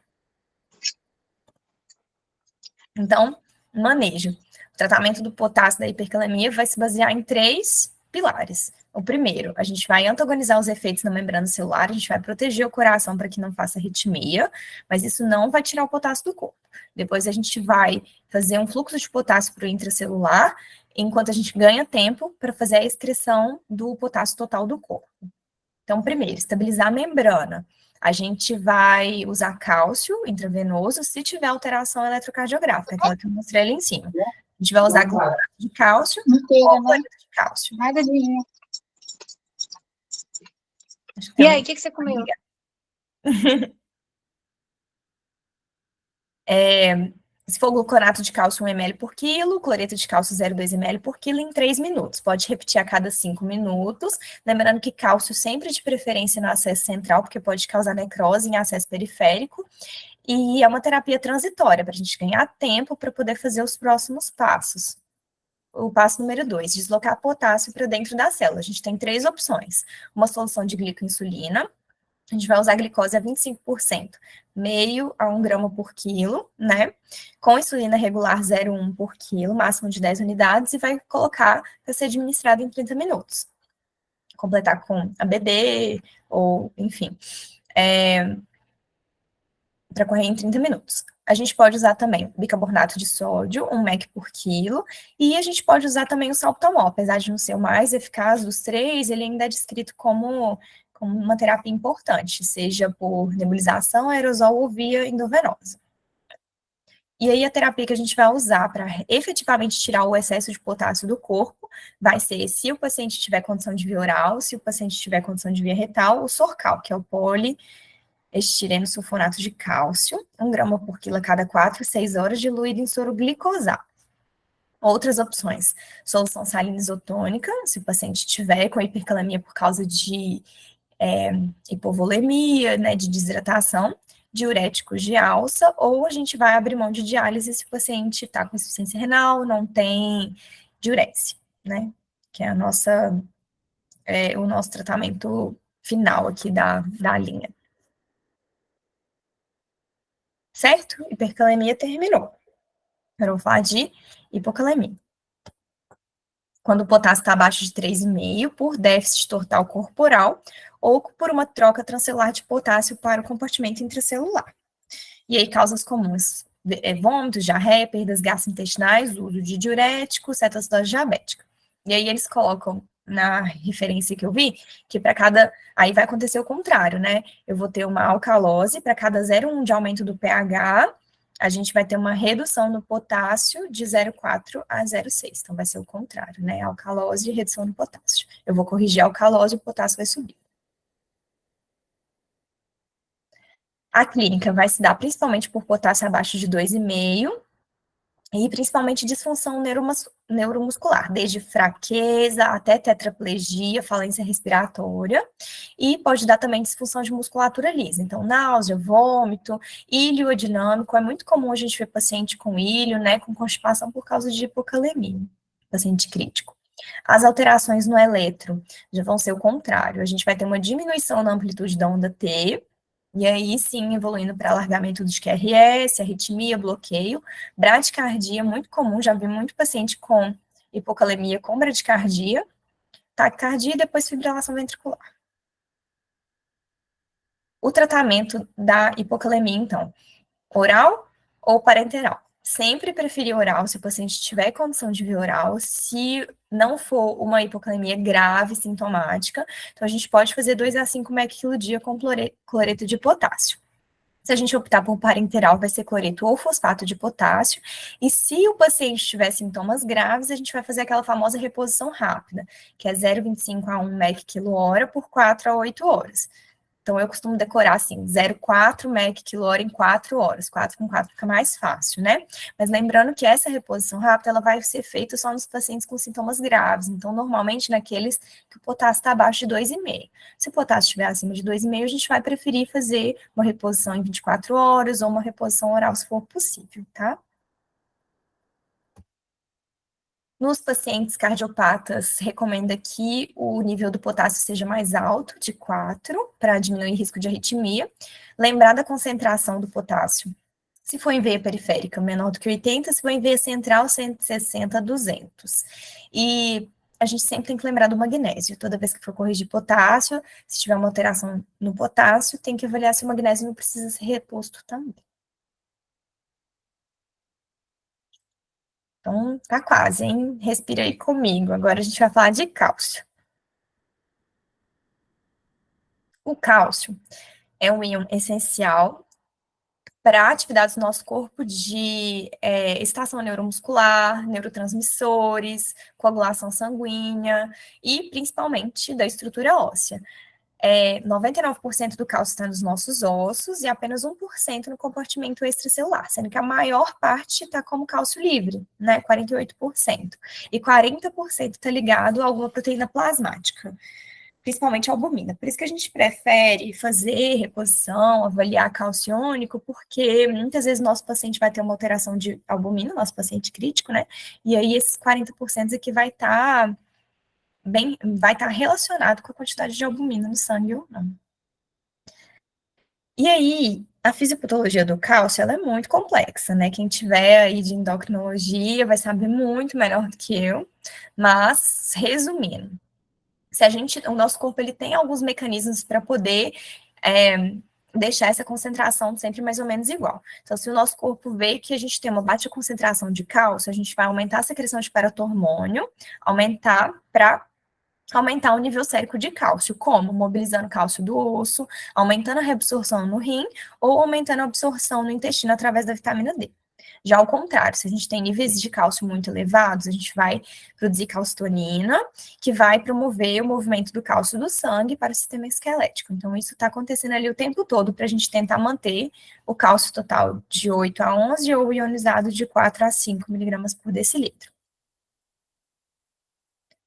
Então, manejo. O tratamento do potássio da hipercalemia vai se basear em 3 pilares. O primeiro, a gente vai antagonizar os efeitos na membrana celular, a gente vai proteger o coração para que não faça arritmia, mas isso não vai tirar o potássio do corpo. Depois a gente vai fazer um fluxo de potássio para o intracelular, enquanto a gente ganha tempo para fazer a excreção do potássio total do corpo. Então, primeiro, estabilizar a membrana. A gente vai usar cálcio intravenoso se tiver alteração eletrocardiográfica, aquela que eu mostrei ali em cima. A gente vai usar gluconato de cálcio ou cloreto de cálcio. Nada de vinho. E aí, o que você comeu? Se for gluconato de cálcio 1 ml por quilo, cloreto de cálcio 0,2 ml por quilo em 3 minutos. Pode repetir a cada 5 minutos. Lembrando que cálcio sempre de preferência no acesso central, porque pode causar necrose em acesso periférico. E é uma terapia transitória, para a gente ganhar tempo para poder fazer os próximos passos. O passo número 2, deslocar potássio para dentro da célula. A gente tem 3 opções. Uma solução de glicoinsulina, a gente vai usar a glicose a 25%, meio a 1 grama por quilo, né? Com insulina regular 0,1 por quilo, máximo de 10 unidades, e vai colocar para ser administrado em 30 minutos. Completar com ABD, ou, enfim, para correr em 30 minutos. A gente pode usar também bicarbonato de sódio, 1 mg por quilo, e a gente pode usar também o salbutamol, apesar de não ser o mais eficaz dos 3, ele ainda é descrito como uma terapia importante, seja por nebulização, aerosol ou via endovenosa. E aí a terapia que a gente vai usar para efetivamente tirar o excesso de potássio do corpo vai ser, se o paciente tiver condição de via oral, se o paciente tiver condição de via retal, o Sorcal, que é o poliestireno sulfonato de cálcio, 1 grama por quilo a cada 4 a 6 horas, diluído em soro glicosado. Outras opções, solução salina isotônica, se o paciente tiver com hipercalemia por causa de hipovolemia, né, de desidratação, diuréticos de alça, ou a gente vai abrir mão de diálise se o paciente está com insuficiência renal, não tem diurese, né, que é o nosso tratamento final aqui da linha. Certo? Hipercalemia terminou. Agora eu vou falar de hipocalemia. Quando o potássio está abaixo de 3,5 por déficit total corporal ou por uma troca transcelular de potássio para o compartimento intracelular. E aí, causas comuns, vômitos, diarreia, perdas gastrointestinais, uso de diurético, cetoacidose diabética. E aí eles colocam na referência que eu vi, que para cada, aí vai acontecer o contrário, né? Eu vou ter uma alcalose, para cada 0,1 de aumento do pH, a gente vai ter uma redução no potássio de 0,4 a 0,6. Então, vai ser o contrário, né? Alcalose e redução no potássio. Eu vou corrigir a alcalose e o potássio vai subir. A clínica vai se dar principalmente por potássio abaixo de 2,5, E principalmente disfunção neuromuscular, desde fraqueza até tetraplegia, falência respiratória, e pode dar também disfunção de musculatura lisa. Então, náusea, vômito, ilho dinâmico, é muito comum a gente ver paciente com ilho, né, com constipação por causa de hipocalemia, paciente crítico. As alterações no eletro já vão ser o contrário, a gente vai ter uma diminuição na amplitude da onda T, e aí sim, evoluindo para alargamento de QRS, arritmia, bloqueio, bradicardia, muito comum, já vi muito paciente com hipocalemia com bradicardia, taquicardia e depois fibrilação ventricular. O tratamento da hipocalemia, então, oral ou parenteral? Sempre preferir oral se o paciente tiver condição de via oral, se não for uma hipocalemia grave, sintomática, então a gente pode fazer 2 a 5 mEq/kg dia com cloreto de potássio. Se a gente optar por parenteral, vai ser cloreto ou fosfato de potássio. E se o paciente tiver sintomas graves, a gente vai fazer aquela famosa reposição rápida, que é 0,25 a 1 mEq/kg por 4 a 8 horas. Então, eu costumo decorar assim, 0,4 mEq/kg em 4 horas. 4 com 4 fica mais fácil, né? Mas lembrando que essa reposição rápida, ela vai ser feita só nos pacientes com sintomas graves. Então, normalmente, naqueles que o potássio está abaixo de 2,5. Se o potássio estiver acima de 2,5, a gente vai preferir fazer uma reposição em 24 horas ou uma reposição oral, se for possível, tá? Nos pacientes cardiopatas, recomenda que o nível do potássio seja mais alto, de 4, para diminuir o risco de arritmia. Lembrar da concentração do potássio. Se for em veia periférica, menor do que 80, se for em veia central, 160 a 200. E a gente sempre tem que lembrar do magnésio. Toda vez que for corrigir potássio, se tiver uma alteração no potássio, tem que avaliar se o magnésio não precisa ser reposto também. Então, tá quase, hein? Respira aí comigo. Agora a gente vai falar de cálcio. O cálcio é um íon essencial para a atividade do nosso corpo de excitação neuromuscular, neurotransmissores, coagulação sanguínea e principalmente da estrutura óssea. 99% do cálcio está nos nossos ossos e apenas 1% no compartimento extracelular, sendo que a maior parte está como cálcio livre, né, 48%. E 40% está ligado a alguma proteína plasmática, principalmente a albumina. Por isso que a gente prefere fazer reposição, avaliar cálcio iônico, porque muitas vezes nosso paciente vai ter uma alteração de albumina, nosso paciente crítico, né, e aí esses 40% aqui vai estar relacionado com a quantidade de albumina no sangue ou não. E aí, a fisiopatologia do cálcio, ela é muito complexa, né? Quem tiver aí de endocrinologia vai saber muito melhor do que eu, mas, resumindo, o nosso corpo, ele tem alguns mecanismos para poder deixar essa concentração sempre mais ou menos igual. Então, se o nosso corpo vê que a gente tem uma baixa concentração de cálcio, a gente vai aumentar a secreção de paratormônio, aumentar o nível sérico de cálcio, como? Mobilizando cálcio do osso, aumentando a reabsorção no rim ou aumentando a absorção no intestino através da vitamina D. Já ao contrário, se a gente tem níveis de cálcio muito elevados, a gente vai produzir calcitonina, que vai promover o movimento do cálcio do sangue para o sistema esquelético. Então, isso está acontecendo ali o tempo todo para a gente tentar manter o cálcio total de 8 a 11 ou ionizado de 4 a 5 miligramas por decilitro.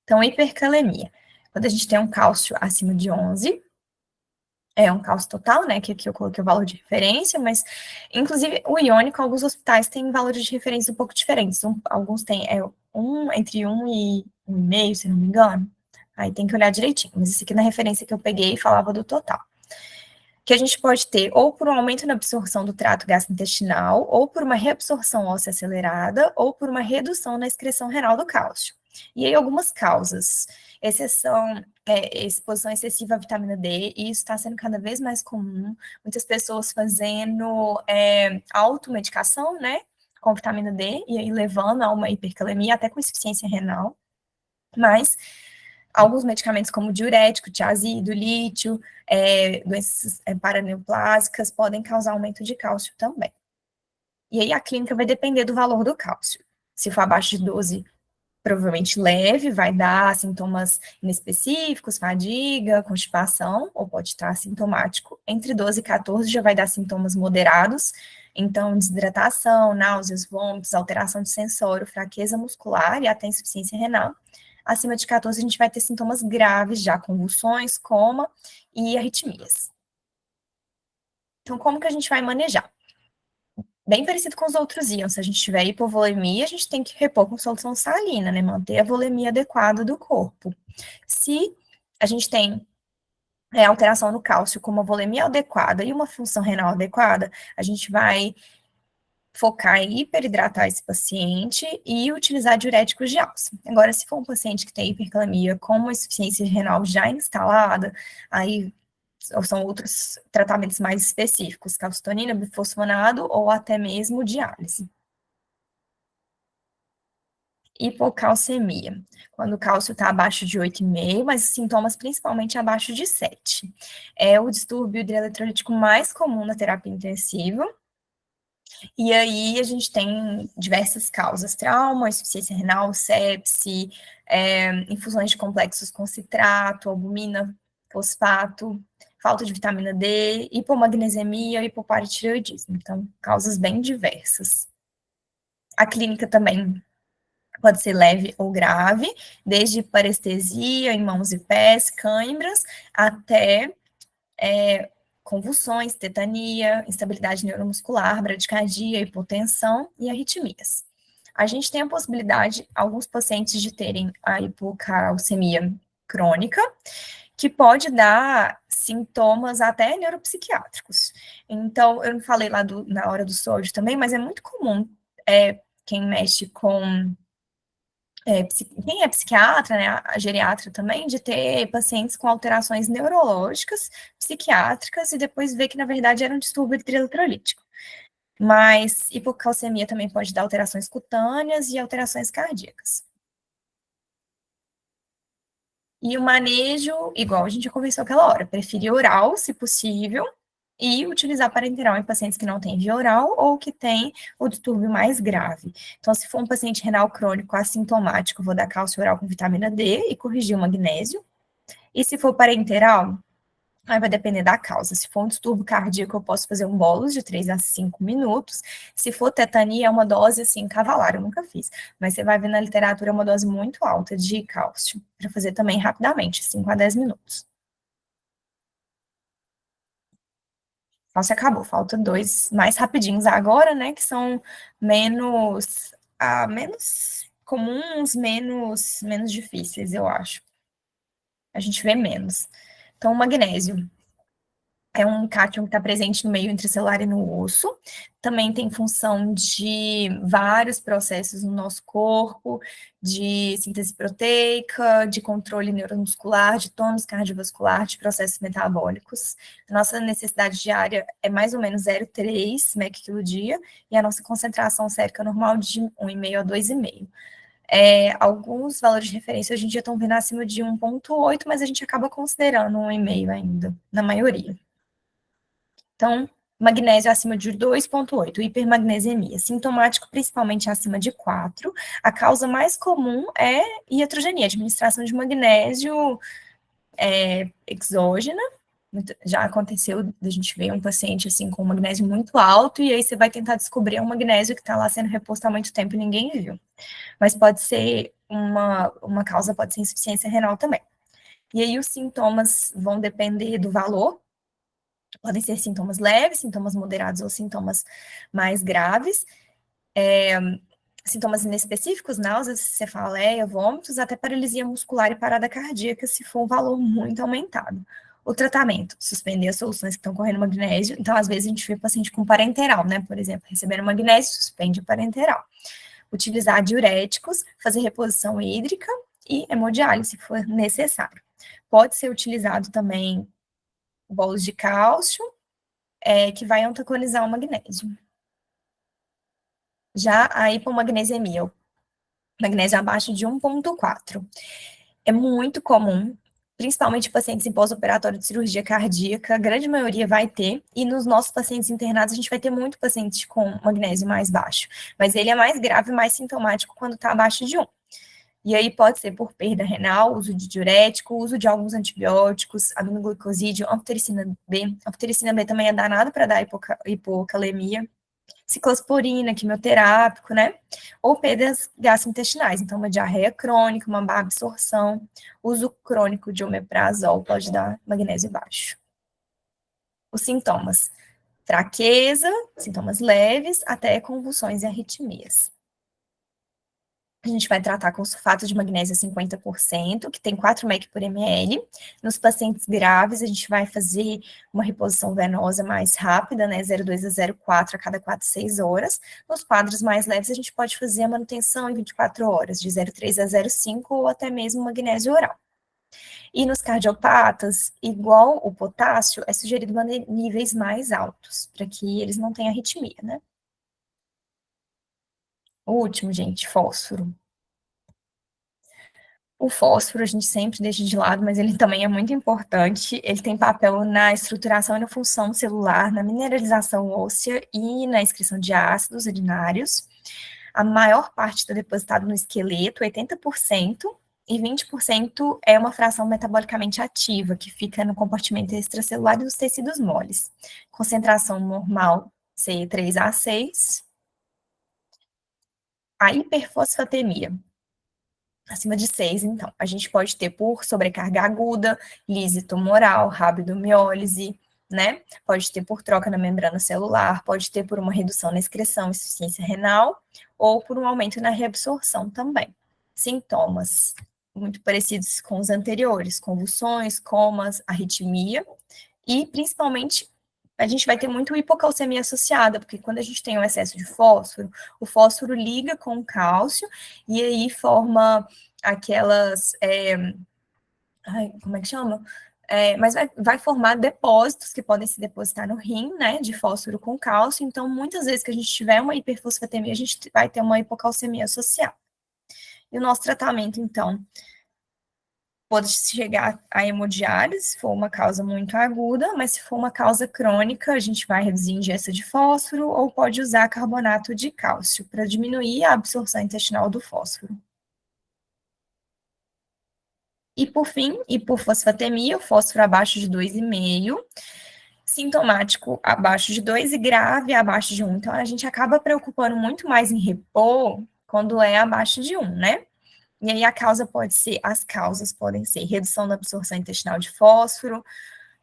Então, hipercalemia. Quando a gente tem um cálcio acima de 11, é um cálcio total, né, que aqui eu coloquei o valor de referência, mas, inclusive, o iônico, alguns hospitais têm valores de referência um pouco diferentes. Alguns têm entre 1 e 1,5, se não me engano. Aí tem que olhar direitinho. Mas esse aqui na referência que eu peguei falava do total. Que a gente pode ter ou por um aumento na absorção do trato gastrointestinal, ou por uma reabsorção óssea acelerada, ou por uma redução na excreção renal do cálcio. E aí algumas causas, exposição excessiva à vitamina D, e isso está sendo cada vez mais comum, muitas pessoas fazendo automedicação, né, com vitamina D, e aí levando a uma hipercalemia, até com insuficiência renal, mas alguns medicamentos como diurético, tiazido, lítio, doenças paraneoplásicas podem causar aumento de cálcio também. E aí a clínica vai depender do valor do cálcio. Se for abaixo de 12, provavelmente leve, vai dar sintomas inespecíficos, fadiga, constipação, ou pode estar assintomático. Entre 12 e 14 já vai dar sintomas moderados, Então, desidratação, náuseas, vômitos, alteração de sensório, fraqueza muscular e até insuficiência renal. Acima de 14, a gente vai ter sintomas graves já, convulsões, coma e arritmias. Então, como que a gente vai manejar? Bem parecido com os outros íons. Se a gente tiver hipovolemia, a gente tem que repor com solução salina, né? Manter a volemia adequada do corpo. Se a gente tem alteração no cálcio com uma volemia adequada e uma função renal adequada, a gente vai focar em hiperidratar esse paciente e utilizar diuréticos de alça. Agora, se for um paciente que tem hipercalemia com uma insuficiência renal já instalada, aí são outros tratamentos mais específicos, calcitonina, bifosfonado ou até mesmo diálise. Hipocalcemia, quando o cálcio está abaixo de 8,5, mas os sintomas principalmente abaixo de 7. É o distúrbio hidroeletrolítico mais comum na terapia intensiva. E aí a gente tem diversas causas: trauma, insuficiência renal, sepse, infusões de complexos com citrato, albumina, fosfato, falta de vitamina D, hipomagnesemia, hipoparatireoidismo. Então, causas bem diversas. A clínica também pode ser leve ou grave, desde parestesia em mãos e pés, cãibras, até convulsões, tetania, instabilidade neuromuscular, bradicardia, hipotensão e arritmias. A gente tem a possibilidade, alguns pacientes, de terem a hipocalcemia crônica, que pode dar sintomas até neuropsiquiátricos. Então, eu não falei lá na hora do sódio também, mas é muito comum quem mexe com quem é psiquiatra, né, a geriatra também, de ter pacientes com alterações neurológicas, psiquiátricas, e depois ver que, na verdade, era um distúrbio eletrolítico. Mas hipocalcemia também pode dar alterações cutâneas e alterações cardíacas. E o manejo, igual a gente já conversou aquela hora, preferir oral, se possível, e utilizar parenteral em pacientes que não têm via oral ou que têm o distúrbio mais grave. Então, se for um paciente renal crônico assintomático, vou dar cálcio oral com vitamina D e corrigir o magnésio. E se for parenteral, aí vai depender da causa. Se for um distúrbio cardíaco, eu posso fazer um bolus de 3 a 5 minutos. Se for tetania, é uma dose, assim, cavalar, eu nunca fiz. Mas você vai ver na literatura uma dose muito alta de cálcio, para fazer também rapidamente, 5 a 10 minutos. Nossa, acabou. Falta 2 mais rapidinhos agora, né? Que são menos comuns, menos difíceis, eu acho. A gente vê menos. Então, o magnésio é um cátion que está presente no meio intracelular e no osso. Também tem função de vários processos no nosso corpo, de síntese proteica, de controle neuromuscular, de tônus cardiovascular, de processos metabólicos. A nossa necessidade diária é mais ou menos 0,3 mEq dia, e a nossa concentração sérica normal de 1,5 a 2,5. Alguns valores de referência hoje em dia estão vindo acima de 1,8, mas a gente acaba considerando 1,5 ainda, na maioria. Então, magnésio acima de 2,8, hipermagnesemia, sintomático principalmente acima de 4. A causa mais comum é iatrogenia, administração de magnésio exógena. Já aconteceu a gente ver um paciente assim com magnésio muito alto, e aí você vai tentar descobrir um magnésio que está lá sendo reposto há muito tempo e ninguém viu. Mas pode ser uma causa, pode ser insuficiência renal também. E aí os sintomas vão depender do valor. Podem ser sintomas leves, sintomas moderados ou sintomas mais graves. Sintomas inespecíficos, náuseas, cefaleia, vômitos, até paralisia muscular e parada cardíaca, se for um valor muito aumentado. O tratamento: suspender as soluções que estão correndo magnésio. Então, às vezes, a gente vê paciente com parenteral, né? Por exemplo, recebendo magnésio, suspende o parenteral. Utilizar diuréticos, fazer reposição hídrica e hemodiálise, se for necessário. Pode ser utilizado também bolos de cálcio, que vai antagonizar o magnésio. Já a hipomagnesemia, o magnésio abaixo de 1,4. É muito comum, principalmente pacientes em pós-operatório de cirurgia cardíaca, a grande maioria vai ter, e nos nossos pacientes internados a gente vai ter muito paciente com magnésio mais baixo, mas ele é mais grave, mais sintomático quando está abaixo de 1. E aí pode ser por perda renal, uso de diurético, uso de alguns antibióticos, aminoglicosídeo, anfotericina B. Anfotericina B também é danado para dar hipocalemia. ciclosporina, quimioterápico, né? Ou perdas gastrointestinais, então uma diarreia crônica, uma má absorção, uso crônico de omeprazol pode dar magnésio baixo. Os sintomas: fraqueza, sintomas leves, até convulsões e arritmias. A gente vai tratar com sulfato de magnésio 50%, que tem 4 mEq por ml. Nos pacientes graves, a gente vai fazer uma reposição venosa mais rápida, né, 0,2 a 0,4 a cada 4 a 6 horas. Nos quadros mais leves, a gente pode fazer a manutenção em 24 horas, de 0,3 a 0,5 ou até mesmo magnésio oral. E nos cardiopatas, igual o potássio, é sugerido níveis mais altos, para que eles não tenham arritmia, né? O último, gente, fósforo. O fósforo a gente sempre deixa de lado, mas ele também é muito importante. Ele tem papel na estruturação e na função celular, na mineralização óssea e na excreção de ácidos urinários. A maior parte está depositada no esqueleto, 80%, e 20% é uma fração metabolicamente ativa, que fica no compartimento extracelular dos tecidos moles. Concentração normal, C3A6. A hiperfosfatemia, acima de 6, então, a gente pode ter por sobrecarga aguda, lise tumoral, rabdomiólise, né? Pode ter por troca na membrana celular, pode ter por uma redução na excreção, insuficiência renal, ou por um aumento na reabsorção também. Sintomas muito parecidos com os anteriores, convulsões, comas, arritmia, e principalmente a gente vai ter muito hipocalcemia associada, porque quando a gente tem um excesso de fósforo, o fósforo liga com o cálcio, e aí forma aquelas, como é que chama? Mas vai formar depósitos que podem se depositar no rim, né, de fósforo com cálcio, então muitas vezes que a gente tiver uma hiperfosfatemia, a gente vai ter uma hipocalcemia associada. E o nosso tratamento, então, pode chegar a hemodiálise, se for uma causa muito aguda, mas se for uma causa crônica, a gente vai reduzir a ingesta de fósforo ou pode usar carbonato de cálcio para diminuir a absorção intestinal do fósforo. E por fim, hipofosfatemia, o fósforo abaixo de 2,5, sintomático abaixo de 2 e grave abaixo de 1. Então, a gente acaba preocupando muito mais em repor quando é abaixo de 1, né? E aí as causas podem ser redução da absorção intestinal de fósforo,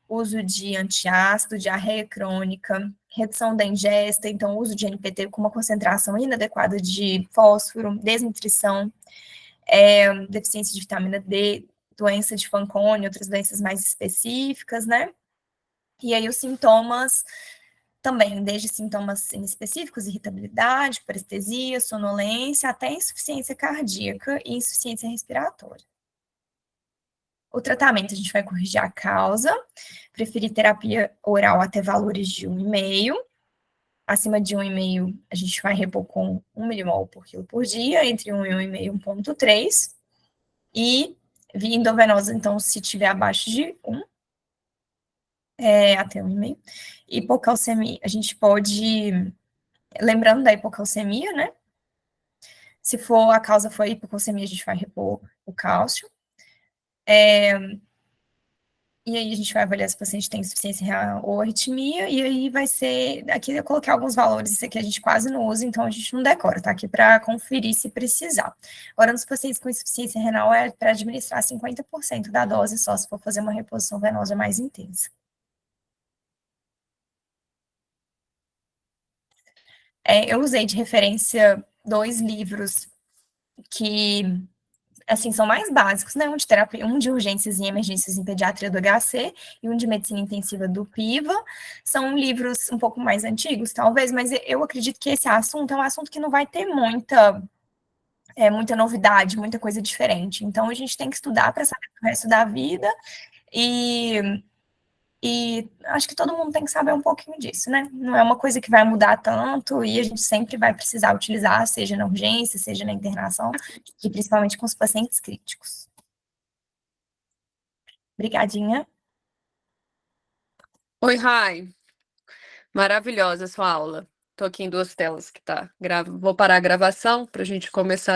uso de antiácido, diarreia crônica, redução da ingesta, então uso de NPT com uma concentração inadequada de fósforo, desnutrição, deficiência de vitamina D, doença de Fanconi, outras doenças mais específicas, né? E aí os sintomas também, desde sintomas inespecíficos, irritabilidade, parestesia, sonolência, até insuficiência cardíaca e insuficiência respiratória. O tratamento, a gente vai corrigir a causa, preferir terapia oral até valores de 1,5. Acima de 1,5, a gente vai repor com 1 milimol por quilo por dia, entre 1 e 1,5, 1,3. E via endovenosa, então, se tiver abaixo de 1, até 1,5. Hipocalcemia, a gente pode, lembrando da hipocalcemia, né? Se for a causa for hipocalcemia, a gente vai repor o cálcio. E aí a gente vai avaliar se o paciente tem insuficiência renal ou arritmia, e aí vai ser, aqui eu coloquei alguns valores, isso aqui a gente quase não usa, então a gente não decora, tá aqui para conferir se precisar. Agora, nos pacientes com insuficiência renal, é para administrar 50% da dose só, se for fazer uma reposição venosa mais intensa. Eu usei de referência 2 livros que, assim, são mais básicos, né? Um de terapia, um de urgências e emergências em pediatria do HC e um de medicina intensiva do PIVA. São livros um pouco mais antigos, talvez, mas eu acredito que esse assunto é um assunto que não vai ter muita novidade, muita coisa diferente. Então, a gente tem que estudar para saber o resto da vida e acho que todo mundo tem que saber um pouquinho disso, né? Não é uma coisa que vai mudar tanto e a gente sempre vai precisar utilizar, seja na urgência, seja na internação, e principalmente com os pacientes críticos. Obrigadinha. Oi, Rai. Maravilhosa a sua aula. Tô aqui em 2 telas que tá. Vou parar a gravação para a gente começar